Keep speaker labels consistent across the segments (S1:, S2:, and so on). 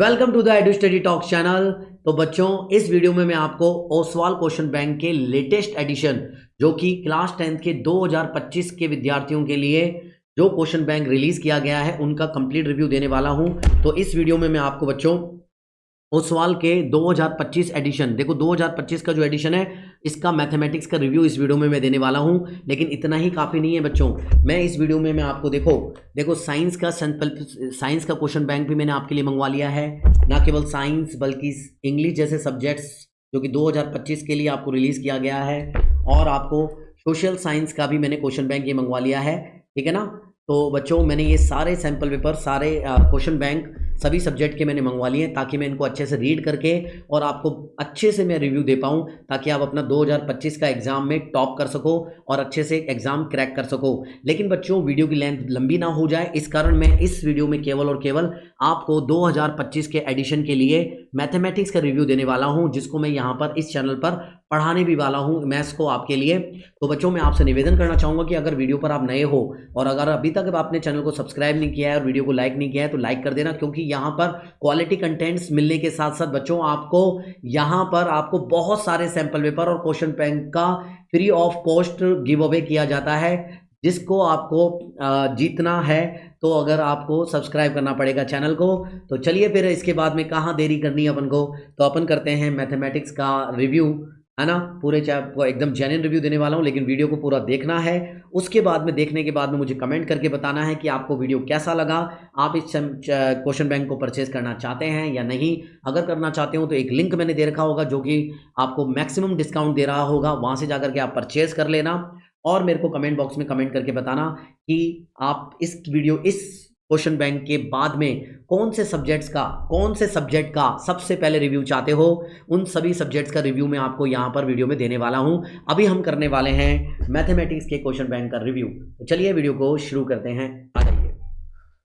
S1: Welcome to the edu study talk channel. तो बच्चों, इस वीडियो में मैं आपको ओसवाल क्वेश्चन बैंक के लेटेस्ट एडिशन जो कि क्लास 10th के 2025 के विद्यार्थियों के लिए जो क्वेश्चन बैंक रिलीज किया गया है उनका कंप्लीट रिव्यू देने वाला हूं। तो इस वीडियो में मैं आपको बच्चों ओसवाल के 2025 एडिशन, देखो 2025 का जो एडिशन है इसका मैथमेटिक्स का रिव्यू इस वीडियो में मैं देने वाला हूं। लेकिन इतना ही काफ़ी नहीं है बच्चों, मैं इस वीडियो में मैं आपको देखो साइंस का क्वेश्चन बैंक भी मैंने आपके लिए मंगवा लिया है। ना केवल साइंस बल्कि इंग्लिश जैसे सब्जेक्ट्स जो कि 2025 के लिए आपको रिलीज़ किया गया है, और आपको सोशल साइंस का भी मैंने क्वेश्चन बैंक ये मंगवा लिया है, ठीक है ना। तो बच्चों, मैंने ये सारे सैम्पल पेपर, सारे क्वेश्चन बैंक सभी सब्जेक्ट के मैंने मंगवा लिए ताकि मैं इनको अच्छे से रीड करके और आपको अच्छे से मैं रिव्यू दे पाऊँ, ताकि आप अपना 2025 का एग्ज़ाम में टॉप कर सको और अच्छे से एग्ज़ाम क्रैक कर सको। लेकिन बच्चों, वीडियो की लेंथ लंबी ना हो जाए, इस कारण मैं इस वीडियो में केवल और केवल आपको 2025 के एडिशन के लिए मैथमेटिक्स का रिव्यू देने वाला हूँ, जिसको मैं यहाँ पर इस चैनल पर पढ़ाने भी वाला हूँ, मैथ्स को आपके लिए। तो बच्चों, मैं आपसे निवेदन करना चाहूँगा कि अगर वीडियो पर आप नए हो और अगर अभी तक आपने चैनल को सब्सक्राइब नहीं किया है और वीडियो को लाइक नहीं किया है तो लाइक कर देना, क्योंकि यहाँ पर क्वालिटी कंटेंट्स मिलने के साथ साथ बच्चों आपको बहुत सारे सैंपल पेपर और क्वेश्चन बैंक का free of cost give away किया जाता है, जिसको आपको जीतना है। तो अगर आपको सब्सक्राइब करना पड़ेगा चैनल को। तो चलिए फिर इसके बाद में कहाँ देरी करनी है अपन को, तो अपन करते हैं मैथमेटिक्स का रिव्यू, है ना। पूरे चैप्टर को एकदम जेन्युइन रिव्यू देने वाला हूँ, लेकिन वीडियो को पूरा देखना है। उसके बाद में देखने के बाद में मुझे कमेंट करके बताना है कि आपको वीडियो कैसा लगा, आप इस क्वेश्चन बैंक को परचेज करना चाहते हैं या नहीं। अगर करना चाहते हो तो एक लिंक मैंने दे रखा होगा जो कि आपको मैक्सिमम डिस्काउंट दे रहा होगा, वहाँ से जाकर के आप परचेज कर लेना और मेरे को कमेंट बॉक्स में कमेंट करके बताना कि आप इस क्वेश्चन बैंक के बाद में कौन से सब्जेक्ट का सबसे पहले रिव्यू चाहते हो। उन सभी सब्जेक्ट्स का रिव्यू मैं आपको यहाँ पर वीडियो में देने वाला हूँ। अभी हम करने वाले हैं मैथमेटिक्स के क्वेश्चन बैंक का रिव्यू। तो चलिए वीडियो को शुरू करते हैं, आ जाइए।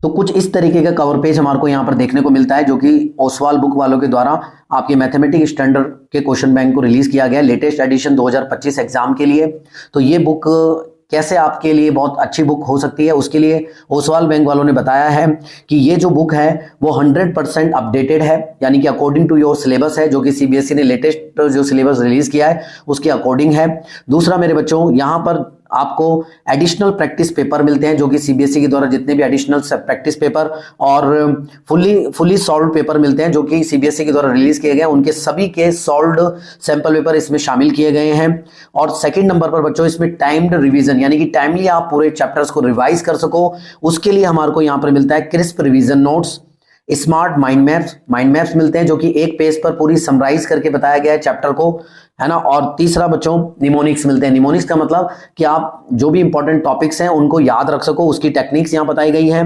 S1: तो कुछ इस तरीके का कवर पेज हमारे को यहाँ पर देखने को मिलता है, जो कि ओसवाल बुक वालों के द्वारा आपके मैथमेटिक्स स्टैंडर्ड के क्वेश्चन बैंक को रिलीज किया गया लेटेस्ट एडिशन 2025 एग्जाम के लिए। तो ये बुक कैसे आपके लिए बहुत अच्छी बुक हो सकती है, उसके लिए ओसवाल बैंक वालों ने बताया है कि ये जो बुक है वो 100% अपडेटेड है, यानी कि अकॉर्डिंग टू योर सिलेबस है, जो कि सीबीएसई ने लेटेस्ट जो सिलेबस रिलीज किया है उसके अकॉर्डिंग है। दूसरा मेरे बच्चों, यहाँ पर आपको एडिशनल प्रैक्टिस पेपर मिलते हैं, जो कि सीबीएसई के द्वारा जितने भी एडिशनल प्रैक्टिस पेपर और फुली सॉल्व्ड पेपर मिलते हैं जो कि सीबीएसई के द्वारा रिलीज किए गए, उनके सभी के सॉल्व्ड सैंपल पेपर इसमें शामिल किए गए हैं। और सेकंड नंबर पर बच्चों, इसमें टाइम्ड रिवीजन, यानी कि टाइमली आप पूरे चैप्टर्स को रिवाइज कर सको, उसके लिए हमारे को यहाँ पर मिलता है crisp revision notes, smart mind maps मिलते हैं, जो कि एक पेज पर पूरी समराइज करके बताया गया है चैप्टर को, है ना। और तीसरा बच्चों, निमोनिक्स मिलते हैं। निमोनिक्स का मतलब कि आप जो भी इंपॉर्टेंट टॉपिक्स हैं उनको याद रख सको, उसकी टेक्निक्स यहाँ बताई गई है।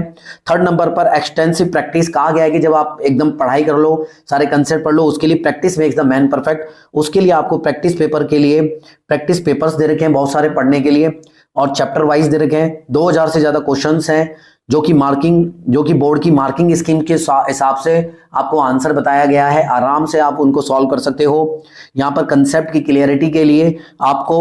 S1: थर्ड नंबर पर एक्सटेंसिव प्रैक्टिस कहा गया है कि जब आप एकदम पढ़ाई कर लो, सारे कंसेप्ट पढ़ लो, उसके लिए practice makes the man perfect. उसके लिए आपको प्रैक्टिस पेपर के लिए प्रैक्टिस पेपर्स दे रखे हैं बहुत सारे पढ़ने के लिए, और चैप्टर वाइज दे रखे हैं। 2000 से ज्यादा क्वेश्चंस हैं जो कि बोर्ड की मार्किंग स्कीम के हिसाब से आपको आंसर बताया गया है, आराम से आप उनको सॉल्व कर सकते हो। यहाँ पर कंसेप्ट की क्लियरिटी के लिए आपको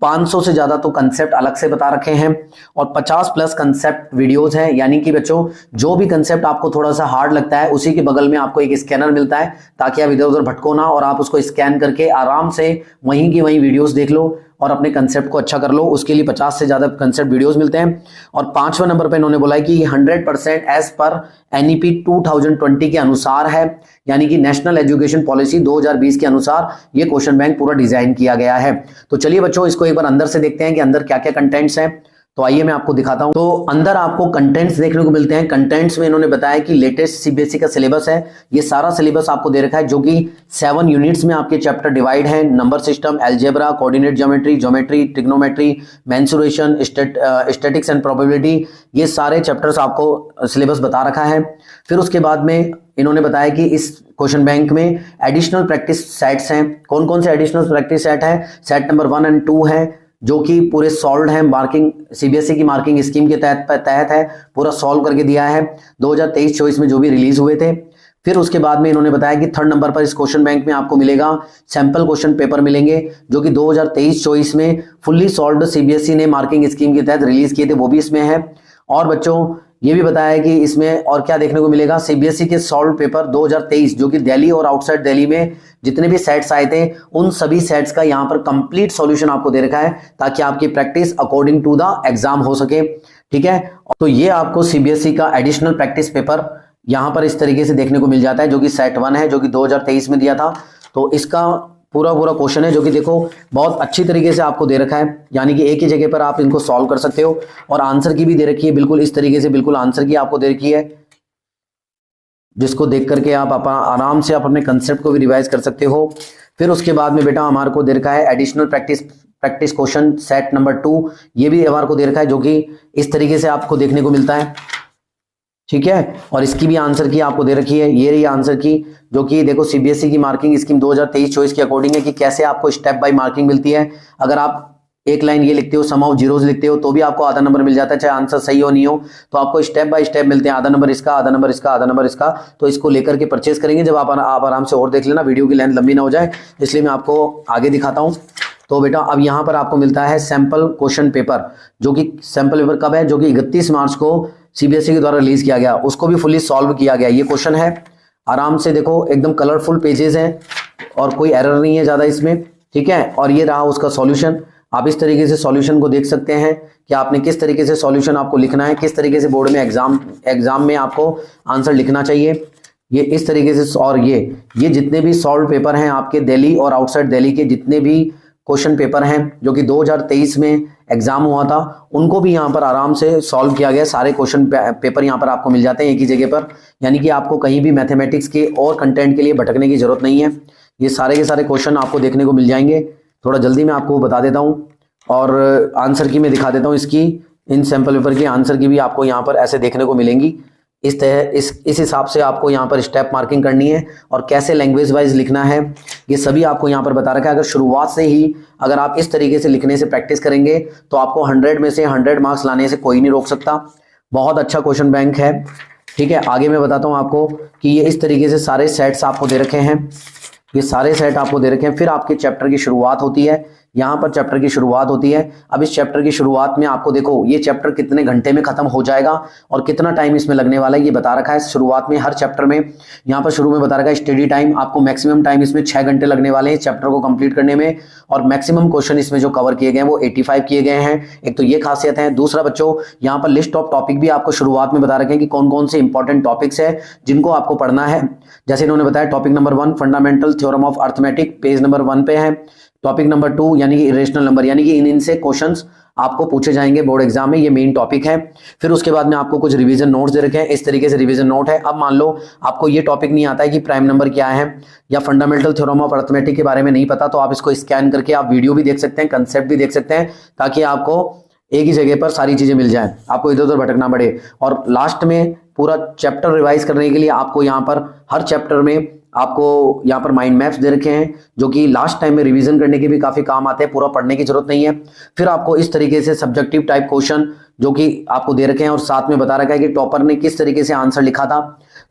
S1: 500 से ज्यादा तो कंसेप्ट अलग से बता रखे हैं, और 50+ कंसेप्ट वीडियोस हैं, यानी कि बच्चों जो भी कंसेप्ट आपको थोड़ा सा हार्ड लगता है उसी के बगल में आपको एक स्कैनर मिलता है, ताकि आप इधर उधर भटको ना और आप उसको स्कैन करके आराम से वहीं की वहीं वीडियोस देख लो और अपने कंसेप्ट को अच्छा कर लो। उसके लिए 50 से ज्यादा कंसेप्ट वीडियोस मिलते हैं। और 5वें नंबर पे इन्होंने बोला है कि 100% एज पर एनईपी 2020 के अनुसार है, यानी कि नेशनल एजुकेशन पॉलिसी 2020 के अनुसार ये क्वेश्चन बैंक पूरा डिजाइन किया गया है। तो चलिए बच्चों, इसको एक बार अंदर से देखते हैं कि अंदर क्या क्या कंटेंट्स हैं। तो आइए मैं आपको दिखाता हूं। तो अंदर आपको कंटेंट्स देखने को मिलते हैं। कंटेंट्स में इन्होंने बताया कि लेटेस्ट सीबीएसई का सिलेबस है, ये सारा सिलेबस आपको दे रखा है, जो कि 7 यूनिट्स में आपके चैप्टर डिवाइड हैं। Number system, algebra, coordinate geometry, trigonometry, mensuration, statics and probability, ये सारे चैप्टर्स आपको सिलेबस बता रखा है। फिर उसके बाद में इन्होंने बताया कि इस क्वेश्चन बैंक में एडिशनल प्रैक्टिस सेट्स हैं। कौन कौन से एडिशनल प्रैक्टिस सेट है? सेट नंबर 1 और 2 है, जो कि पूरे सॉल्व है, मार्किंग सीबीएसई की मार्किंग स्कीम के तहत है, पूरा सॉल्व करके दिया है 2023-24 में जो भी रिलीज हुए थे। फिर उसके बाद में इन्होंने बताया कि थर्ड नंबर पर इस क्वेश्चन बैंक में आपको मिलेगा सैंपल क्वेश्चन पेपर मिलेंगे, जो कि 2023-24 में फुल्ली सॉल्व्ड सीबीएसई ने मार्किंग स्कीम के तहत रिलीज किए थे, वो भी इसमें है। और बच्चों ये भी बताया है कि इसमें और क्या देखने को मिलेगा, सीबीएसई के सॉल्व पेपर 2023 जो कि दिल्ली और आउटसाइड दिल्ली में जितने भी सेट्स आए थे उन सभी सेट्स का यहाँ पर कंप्लीट सॉल्यूशन आपको दे रखा है ताकि आपकी practice according to the exam हो सके। ठीक है, तो ये आपको सीबीएसई का एडिशनल प्रैक्टिस पेपर यहाँ पर इस तरीके से देखने को मिल जाता है जो कि सेट 1 है, जो कि 2023 में दिया था। तो इसका पूरा क्वेश्चन है जो कि देखो बहुत अच्छी तरीके से आपको दे रखा है, यानी कि एक ही जगह पर आप इनको सॉल्व कर सकते हो। और आंसर की भी दे रखी है बिल्कुल इस तरीके से, बिल्कुल आंसर की आपको दे रखी है, जिसको देख करके आप आराम से आप अपने कंसेप्ट को भी रिवाइज कर सकते हो। फिर उसके बाद में बेटा हमारे को दे रखा है additional practice question set number 2, ये भी हमारे को दे रखा है जो कि इस तरीके से आपको देखने को मिलता है। ठीक है, और इसकी भी आंसर की आपको दे रखी है, ये रही आंसर की, जो कि देखो सीबीएसई की मार्किंग स्कीम 2023-24 के अकॉर्डिंग है कि कैसे आपको स्टेप बाय मार्किंग मिलती है। अगर आप एक लाइन ये लिखते हो, सम ऑफ जीरोस लिखते हो, तो भी आपको आधा नंबर मिल जाता है, चाहे आंसर सही हो नहीं हो। तो आपको स्टेप बाय स्टेप मिलते हैं, आधा नंबर इसका, आधा नंबर इसका, आधा नंबर इसका। तो इसको लेकर के परचेस करेंगे जब आप आराम से और देख लेना, वीडियो की लेंथ लंबी ना हो जाए, इसलिए मैं आपको आगे दिखाता हूँ। तो बेटा अब यहाँ पर आपको मिलता है सैंपल क्वेश्चन पेपर, जो कि सैंपल पेपर कब है, जो कि 31 मार्च को सीबीएसई के द्वारा रिलीज किया गया, उसको भी फुली सॉल्व किया गया। ये क्वेश्चन है, आराम से देखो एकदम कलरफुल पेजेस हैं और कोई एरर नहीं है ज्यादा इसमें। ठीक है, और ये रहा उसका सॉल्यूशन। आप इस तरीके से सॉल्यूशन को देख सकते हैं कि आपने किस तरीके से सॉल्यूशन आपको लिखना है, किस तरीके से बोर्ड में एग्जाम में आपको आंसर लिखना चाहिए, ये इस तरीके से। और ये जितने भी सॉल्व पेपर हैं आपके दिल्ली और आउटसाइड दिल्ली के जितने भी क्वेश्चन पेपर हैं जो कि 2023 में एग्जाम हुआ था, उनको भी यहाँ पर आराम से सॉल्व किया गया। सारे क्वेश्चन पेपर यहाँ पर आपको मिल जाते हैं एक ही जगह पर, यानी कि आपको कहीं भी मैथमेटिक्स के और कंटेंट के लिए भटकने की जरूरत नहीं है। ये सारे के सारे क्वेश्चन आपको देखने को मिल जाएंगे। थोड़ा जल्दी मैं आपको बता देता हूँ और आंसर की मैं दिखा देता हूँ इसकी, इन सैंपल पेपर की आंसर की भी आपको यहाँ पर ऐसे देखने को मिलेंगी। इस तरह इस हिसाब से आपको यहाँ पर स्टेप मार्किंग करनी है और कैसे लैंग्वेज वाइज लिखना है, ये सभी आपको यहाँ पर बता रखा है। अगर शुरुआत से ही अगर आप इस तरीके से लिखने से प्रैक्टिस करेंगे तो आपको 100 में से 100 मार्क्स लाने से कोई नहीं रोक सकता। बहुत अच्छा क्वेश्चन बैंक है। ठीक है, आगे मैं बताता हूँ आपको कि ये इस तरीके से सारे सेट्स आपको दे रखे हैं, ये सारे सेट आपको दे रखे हैं। फिर आपके चैप्टर की शुरुआत होती है, यहाँ पर चैप्टर की शुरुआत होती है। अब इस चैप्टर की शुरुआत में आपको देखो ये चैप्टर कितने घंटे में खत्म हो जाएगा और कितना टाइम इसमें लगने वाला है ये बता रखा है शुरुआत में। हर चैप्टर में यहाँ पर शुरू में बता रखा है स्टडी टाइम, आपको मैक्सिमम टाइम इसमें 6 घंटे लगने वाले हैं चैप्टर को कंप्लीट करने में, और मैक्सिमम क्वेश्चन इसमें जो कवर किए गए हैं वो 85 किए गए हैं। एक तो ये खासियत है। दूसरा बच्चों, यहाँ पर लिस्ट ऑफ टॉपिक भी आपको शुरुआत में बता रखे हैं कि कौन कौन से इंपॉर्टेंट टॉपिक्स है जिनको आपको पढ़ना है। जैसे इन्होंने बताया topic number 1 fundamental theorem of arithmetic, page number 1 पे है। टॉपिक नंबर 2 यानी कि इरेशनल नंबर, यानी कि इनसे क्वेश्चंस आपको पूछे जाएंगे बोर्ड एग्जाम में, ये मेन टॉपिक है। फिर उसके बाद में आपको कुछ रिवीजन नोट्स दे रखे हैं, इस तरीके से रिवीजन नोट है। अब मान लो आपको ये टॉपिक नहीं आता है कि प्राइम नंबर क्या है या फंडामेंटल थ्योरम ऑफ अर्थमेटिक के बारे में नहीं पता, तो आप इसको स्कैन करके आप वीडियो भी देख सकते हैं, कंसेप्ट भी देख सकते हैं, ताकि आपको एक ही जगह पर सारी चीजें मिल जाए, आपको इधर उधर भटकना पड़े। और लास्ट में पूरा चैप्टर रिवाइज करने के लिए आपको यहाँ पर हर चैप्टर में आपको यहाँ पर माइंड मैप्स दे रखे हैं, जो कि लास्ट टाइम में रिवीजन करने के भी काफी काम आते हैं, पूरा पढ़ने की जरूरत नहीं है। फिर आपको इस तरीके से सब्जेक्टिव टाइप क्वेश्चन जो कि आपको दे रखे हैं और साथ में बता रखा है कि टॉपर ने किस तरीके से आंसर लिखा था,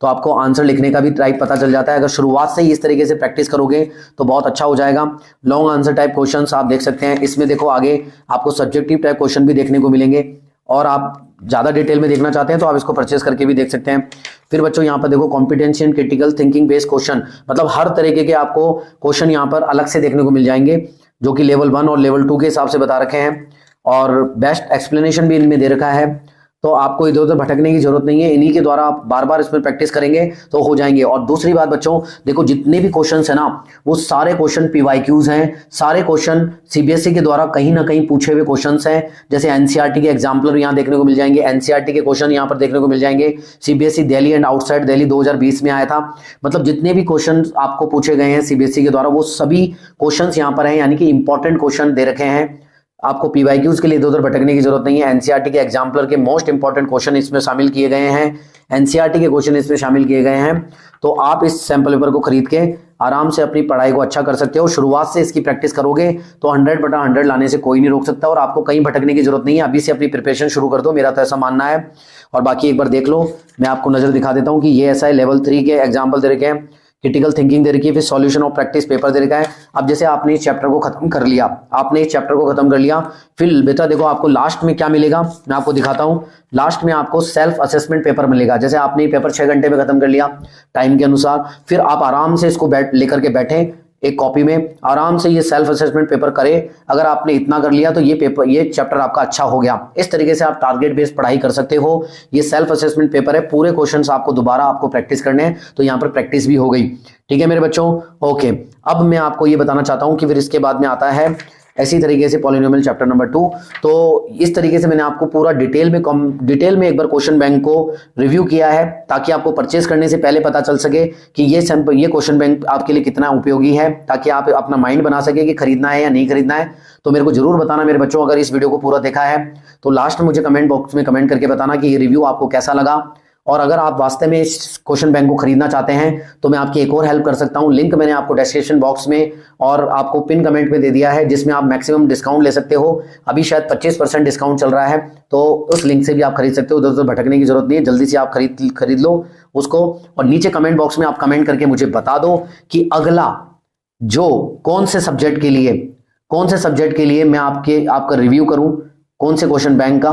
S1: तो आपको आंसर लिखने का भी टाइप पता चल जाता है। अगर शुरुआत से ही इस तरीके से प्रैक्टिस करोगे तो बहुत अच्छा हो जाएगा। लॉन्ग आंसर टाइप क्वेश्चंस आप देख सकते हैं इसमें। देखो आगे आपको सब्जेक्टिव टाइप क्वेश्चन भी देखने को मिलेंगे, और आप ज्यादा डिटेल में देखना चाहते हैं तो आप इसको परचेस करके भी देख सकते हैं। फिर बच्चों यहाँ पर देखो competency and critical thinking based question, मतलब हर तरीके के आपको क्वेश्चन यहाँ पर अलग से देखने को मिल जाएंगे, जो कि लेवल 1 और लेवल 2 के हिसाब से बता रखे हैं, और बेस्ट एक्सप्लेनेशन भी इनमें दे रखा है। तो आपको इधर उधर भटकने की जरूरत नहीं है, इन्हीं के द्वारा आप बार बार इसमें प्रैक्टिस करेंगे तो हो जाएंगे। और दूसरी बात बच्चों, देखो जितने भी क्वेश्चंस है ना वो सारे क्वेश्चन पीवाईक्यूज हैं, सारे क्वेश्चन सीबीएसई के द्वारा कहीं ना कहीं पूछे हुए क्वेश्चंस हैं। जैसे एनसीईआरटी के एग्जाम्पलर यहाँ देखने को मिल जाएंगे, एनसीईआरटी के क्वेश्चन यहाँ पर देखने को मिल जाएंगे। CBSE Delhi and outside Delhi 2020 में आया था, मतलब जितने भी क्वेश्चन आपको पूछे गए हैं सीबीएसई के द्वारा वो सभी क्वेश्चन यहाँ पर है, यानी कि इंपॉर्टेंट क्वेश्चन दे रखे हैं। आपको पीवाईक्यूज के लिए इधर उधर भटकने की जरूरत नहीं है। एनसीईआरटी के एग्जाम्पलर के मोस्ट इंपॉर्टेंट क्वेश्चन इसमें शामिल किए गए हैं, एनसीईआरटी के क्वेश्चन इसमें शामिल किए गए हैं। तो आप इस सैंपल पेपर को खरीद के आराम से अपनी पढ़ाई को अच्छा कर सकते हो। शुरुआत से इसकी प्रैक्टिस करोगे तो 100/100 लाने से कोई नहीं रोक सकता, और आपको कहीं भटकने की जरूरत नहीं है। अभी से अपनी प्रिपरेशन शुरू कर दो, मेरा तो ऐसा मानना है। और बाकी एक बार देख लो, मैं आपको नजर दिखा देता हूँ कि ये ऐसा है। लेवल 3 के एग्जाम्पल दे रखे हैं, क्रिटिकल थिंकिंग दे रखी है, फिर सॉल्यूशन ऑफ प्रैक्टिस पेपर दे रखा है। अब जैसे आपने इस चैप्टर को खत्म कर लिया, फिर बेटा देखो आपको लास्ट में क्या मिलेगा, मैं आपको दिखाता हूं। लास्ट में आपको सेल्फ असेसमेंट पेपर मिलेगा। जैसे आपने पेपर 6 घंटे में खत्म कर लिया टाइम के अनुसार, फिर आप आराम से इसको लेकर के बैठे एक कॉपी में, आराम से ये सेल्फ असेसमेंट पेपर करें। अगर आपने इतना कर लिया तो ये चैप्टर आपका अच्छा हो गया। इस तरीके से आप टारगेट बेस्ड पढ़ाई कर सकते हो। ये सेल्फ असेसमेंट पेपर है, पूरे क्वेश्चंस आपको दोबारा आपको प्रैक्टिस करने हैं, तो यहाँ पर प्रैक्टिस भी हो गई। ठीक है मेरे बच्चों, ओके। अब मैं आपको ये बताना चाहता हूं कि फिर इसके बाद में आता है ऐसी तरीके से पॉलिनोमियल चैप्टर नंबर 2। तो इस तरीके से मैंने आपको पूरा डिटेल में एक बार क्वेश्चन बैंक को रिव्यू किया है, ताकि आपको परचेस करने से पहले पता चल सके कि ये क्वेश्चन बैंक आपके लिए कितना उपयोगी है, ताकि आप अपना माइंड बना सके कि खरीदना है या नहीं खरीदना है। तो मेरे को जरूर बताना मेरे बच्चों, अगर इस वीडियो को पूरा देखा है तो लास्ट में मुझे कमेंट बॉक्स में कमेंट करके बताना कि ये रिव्यू आपको कैसा लगा। और अगर आप वास्तव में इस क्वेश्चन बैंक को खरीदना चाहते हैं तो मैं आपकी एक और हेल्प कर सकता हूं। लिंक मैंने आपको डिस्क्रिप्शन बॉक्स में और आपको पिन कमेंट में दे दिया है, जिसमें आप मैक्सिमम डिस्काउंट ले सकते हो। अभी शायद 25% डिस्काउंट चल रहा है, तो उस लिंक से भी आप खरीद सकते हो। उधर भटकने की जरूरत नहीं है, जल्दी से आप खरीद लो उसको। और नीचे कमेंट बॉक्स में आप कमेंट करके मुझे बता दो कि अगला जो कौन से सब्जेक्ट के लिए मैं आपका रिव्यू करूं, कौन से क्वेश्चन बैंक का,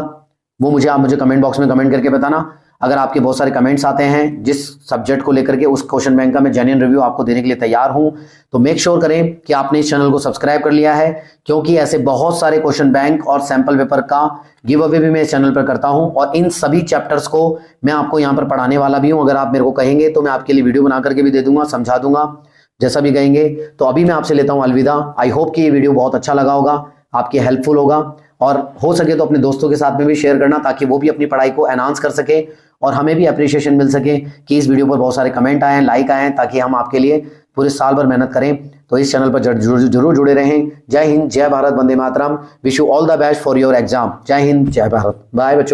S1: वो मुझे कमेंट बॉक्स में कमेंट करके बताना। अगर आपके बहुत सारे कमेंट्स आते हैं जिस सब्जेक्ट को लेकर के, उस क्वेश्चन बैंक का मैं जेन्युइन रिव्यू आपको देने के लिए तैयार हूं। तो मेक श्योर करें कि आपने इस चैनल को सब्सक्राइब कर लिया है, क्योंकि ऐसे बहुत सारे क्वेश्चन बैंक और सैंपल पेपर का गिव अवे भी मैं इस चैनल पर करता हूं, और इन सभी चैप्टर्स को मैं आपको यहां पर पढ़ाने वाला भी हूं। अगर आप मेरे को कहेंगे तो मैं आपके लिए वीडियो बना करके भी दे दूंगा, समझा दूंगा, जैसा भी कहेंगे। तो अभी मैं आपसे लेता हूं अलविदा। आई होप कि ये वीडियो बहुत अच्छा लगा होगा, आपके हेल्पफुल होगा, और हो सके तो अपने दोस्तों के साथ में भी शेयर करना, ताकि वो भी अपनी पढ़ाई को एनहांस कर सके और हमें भी अप्रिशिएशन मिल सके कि इस वीडियो पर बहुत सारे कमेंट आए, लाइक आए, ताकि हम आपके लिए पूरे साल भर मेहनत करें। तो इस चैनल पर जरूर जुड़े रहें। जय हिंद, जय भारत, वंदे मातरम। Wish you all the best for your exam. जय हिंद, जय भारत। बाय बच्चों।